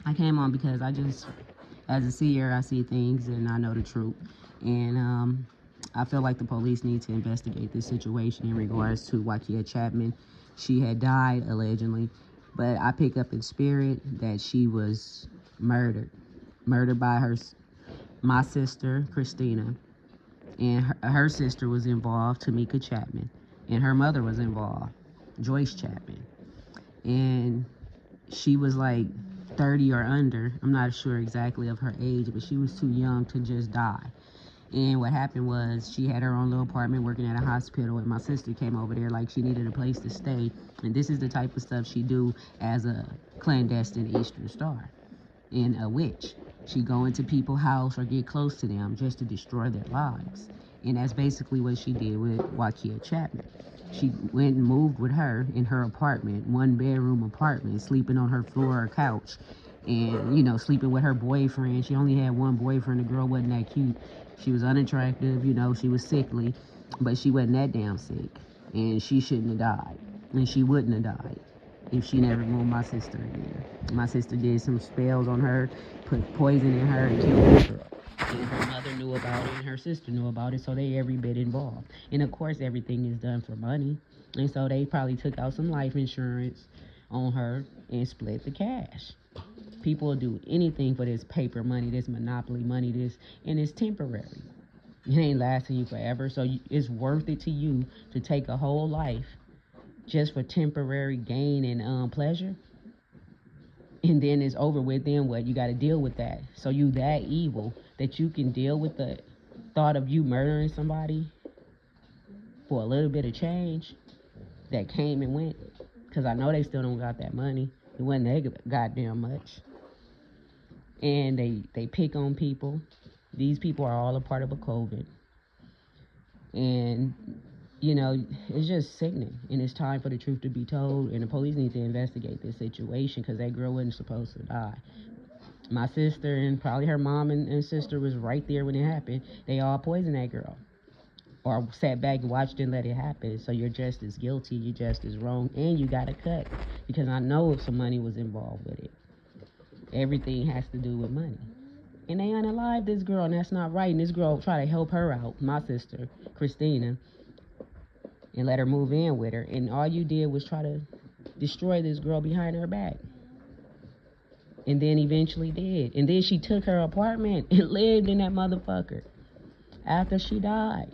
I came on because as a seer, I see things and I know the truth. And I feel like the police need to investigate this situation in regards to Wakia Chapman. She had died allegedly, but I pick up in spirit that she was murdered by my sister Christina, and her sister was involved, Tamika Chapman, and her mother was involved, Joyce Chapman, and she was like 30 or under. I'm not sure exactly of her age, but she was too young to just die. And what happened was she had her own little apartment working at a hospital, and my sister came over there like she needed a place to stay. And this is the type of stuff she do as a clandestine Eastern Star and a witch. She go into people's house or get close to them just to destroy their lives. And that's basically what she did with Wakia Chapman. She went and moved with her in her apartment, 1 bedroom apartment, sleeping on her floor or couch, and sleeping with her boyfriend. She only had one boyfriend. The girl wasn't that cute. She was unattractive, she was sickly, but she wasn't that damn sick. And she shouldn't have died. And she wouldn't have died if she never moved my sister again. My sister did some spells on her, put poison in her, and killed the girl. And her mother knew about it, and her sister knew about it, so they every bit involved. And of course, everything is done for money. And so they probably took out some life insurance on her and split the cash. People will do anything for this paper money, this monopoly money, and it's temporary. It ain't lasting you forever, so it's worth it to you to take a whole life just for temporary gain and pleasure, and then it's over with. Then what? You got to deal with that. So you that evil that you can deal with the thought of you murdering somebody for a little bit of change that came and went? Because I know they still don't got that money. It wasn't that goddamn much. And they pick on people. These people are all a part of a COVID. And it's just sickening, and it's time for the truth to be told, and the police need to investigate this situation because that girl wasn't supposed to die. My sister and probably her mom and sister was right there when it happened. They all poisoned that girl, or sat back and watched and let it happen. So you're just as guilty, you're just as wrong, and you got a cut, because I know some money was involved with it. Everything has to do with money. And they unalive this girl, and that's not right. And this girl tried to help her out, my sister, Christina, and let her move in with her. And all you did was try to destroy this girl behind her back. And then eventually did. And then she took her apartment and lived in that motherfucker after she died.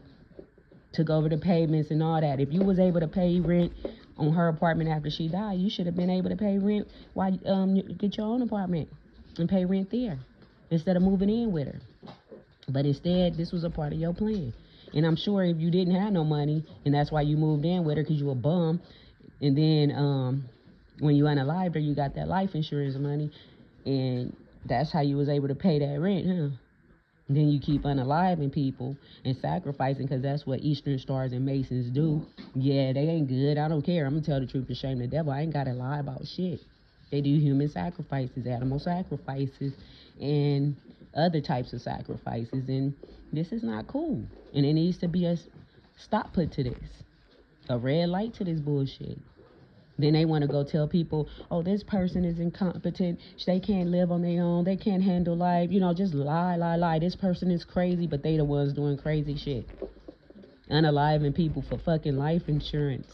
Took over the payments and all that. If you was able to pay rent on her apartment after she died, you should have been able to pay rent while you get your own apartment and pay rent there instead of moving in with her. But instead, this was a part of your plan. And I'm sure if you didn't have no money, and that's why you moved in with her because you a bum, and then when you unalived her, you got that life insurance money, and that's how you was able to pay that rent, huh? And then you keep unaliving people and sacrificing, because that's what Eastern Stars and Masons do. Yeah, they ain't good. I don't care. I'm going to tell the truth to shame the devil. I ain't got to lie about shit. They do human sacrifices, animal sacrifices, and other types of sacrifices. And this is not cool. And it needs to be a stop put to this. A red light to this bullshit. Then they want to go tell people, oh, this person is incompetent. They can't live on their own. They can't handle life. Just lie. This person is crazy, but they the ones doing crazy shit. Unaliving people for fucking life insurance.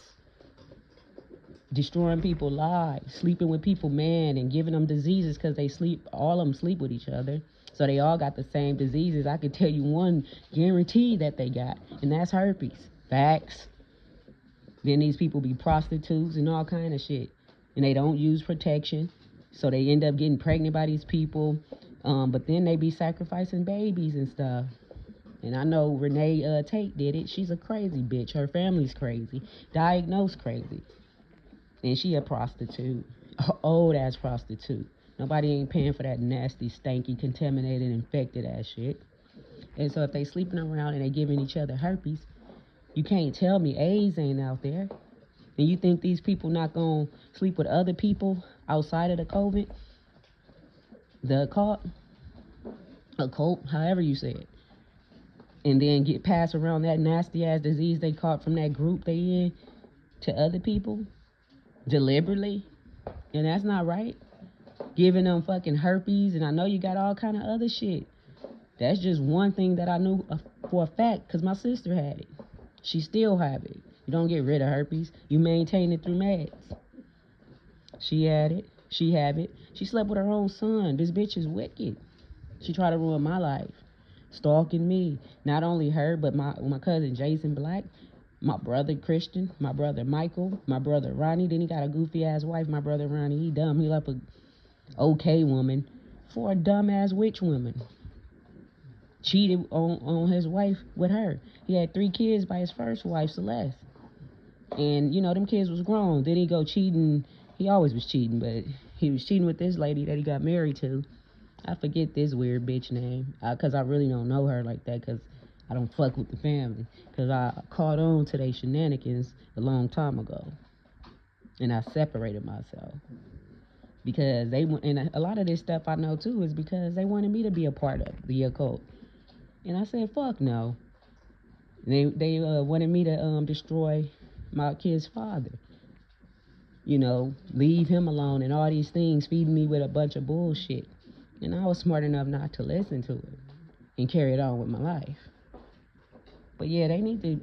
Destroying people's lives. Sleeping with people, man, and giving them diseases because they sleep. All of them sleep with each other. So they all got the same diseases. I could tell you one guarantee that they got, and that's herpes. Facts. Then these people be prostitutes and all kind of shit. And they don't use protection. So they end up getting pregnant by these people. But then they be sacrificing babies and stuff. And I know Renee Tate did it. She's a crazy bitch. Her family's crazy. Diagnosed crazy. And she a prostitute. Old ass prostitute. Nobody ain't paying for that nasty, stanky, contaminated, infected ass shit. And so if they sleeping around and they giving each other herpes, you can't tell me AIDS ain't out there. And you think these people not going to sleep with other people outside of the COVID? The occult, however you say it. And then get passed around that nasty ass disease they caught from that group they in to other people? Deliberately? And that's not right. giving them fucking herpes, and I know you got all kind of other shit. That's just one thing that I knew for a fact, because my sister had it. She still have it. You don't get rid of herpes. You maintain it through meds. She had it. She have it. She slept with her own son. This bitch is wicked. She tried to ruin my life. Stalking me. Not only her, but my cousin Jason Black, my brother Christian, my brother Michael, my brother Ronnie. Then he got a goofy ass wife. My brother Ronnie, he dumb. He left a okay woman for a dumb ass witch woman. Cheated on his wife with her. He had 3 kids by his first wife, Celeste. And, you know, them kids was grown. Then he go cheating. He always was cheating, but he was cheating with this lady that he got married to. I forget this weird bitch name, because I really don't know her like that, because I don't fuck with the family. Because I caught on to their shenanigans a long time ago. And I separated myself. Because and a lot of this stuff I know, too, is because they wanted me to be a part of the occult. And I said, fuck no. They wanted me to destroy my kid's father. You know, leave him alone and all these things, feeding me with a bunch of bullshit. And I was smart enough not to listen to it and carry it on with my life. But yeah, they need to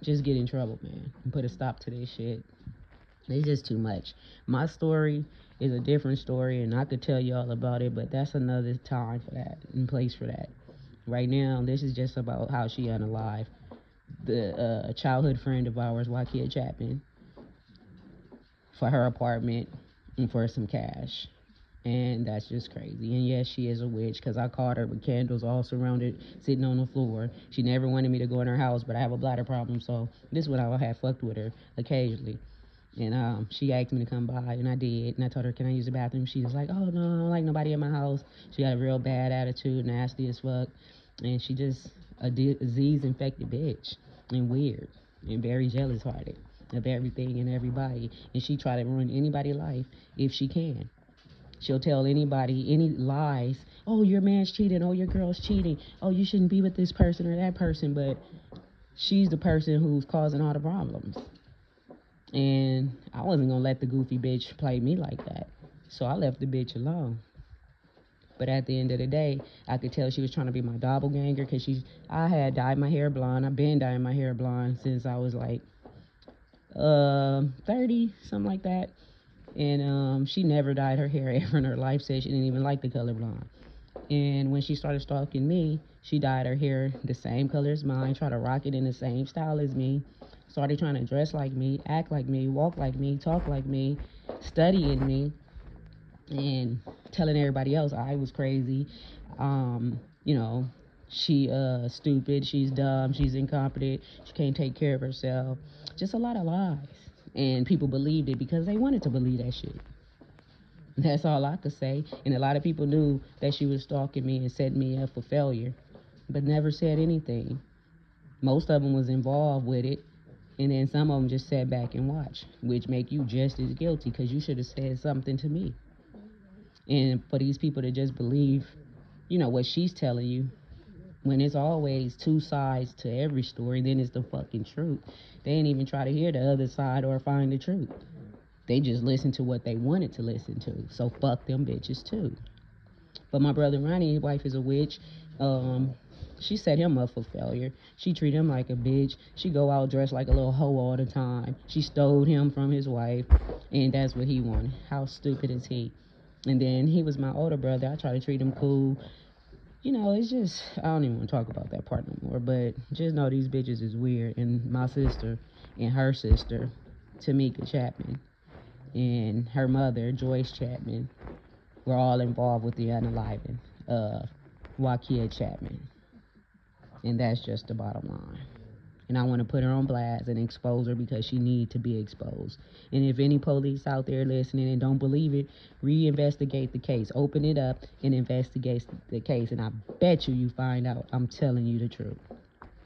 just get in trouble, man, and put a stop to this shit. It's just too much. My story is a different story, and I could tell you all about it, but that's another time for that and place for that. Right now, this is just about how she unalive a childhood friend of ours, Wakia Chapman, for her apartment and for some cash. And that's just crazy. And yes, she is a witch, because I caught her with candles all surrounded, sitting on the floor. She never wanted me to go in her house, but I have a bladder problem, so this is when I have fucked with her occasionally. And she asked me to come by, and I did. And I told her, can I use the bathroom? She was like, oh, no, I don't like nobody in my house. She got a real bad attitude, nasty as fuck. And she just a disease-infected bitch, and weird, and very jealous-hearted of everything and everybody. And she try to ruin anybody's life if she can. She'll tell anybody any lies. Oh, your man's cheating. Oh, your girl's cheating. Oh, you shouldn't be with this person or that person. But she's the person who's causing all the problems. And I wasn't going to let the goofy bitch play me like that. So I left the bitch alone. But at the end of the day, I could tell she was trying to be my doppelganger, because I had dyed my hair blonde. I've been dyeing my hair blonde since I was like 30, something like that. And she never dyed her hair ever in her life. Said she didn't even like the color blonde. And when she started stalking me, she dyed her hair the same color as mine, tried to rock it in the same style as me, started trying to dress like me, act like me, walk like me, talk like me, studying me, and telling everybody else I was crazy. You know, she stupid, she's dumb, she's incompetent, she can't take care of herself. Just a lot of lies. And people believed it because they wanted to believe that shit. That's all I could say. And a lot of people knew that she was stalking me and setting me up for failure, but never said anything. Most of them was involved with it, and then some of them just sat back and watched, which make you just as guilty, because you should have said something to me. And for these people to just believe, you know, what she's telling you, when it's always 2 sides to every story, then it's the fucking truth. They ain't even try to hear the other side or find the truth. They just listened to what they wanted to listen to. So fuck them bitches too. But my brother Ronnie, his wife is a witch. She set him up for failure. She treat him like a bitch. She go out dressed like a little hoe all the time. She stole him from his wife, and that's what he wanted. How stupid is he? And then he was my older brother. I try to treat him cool. You know, it's just, I don't even want to talk about that part no more, but just know these bitches is weird. And my sister and her sister, Tamika Chapman, and her mother, Joyce Chapman, were all involved with the unaliving of Wakia Chapman. And that's just the bottom line. And I want to put her on blast and expose her, because she needs to be exposed. And if any police out there listening and don't believe it, reinvestigate the case. Open it up and investigate the case. And I bet you find out I'm telling you the truth.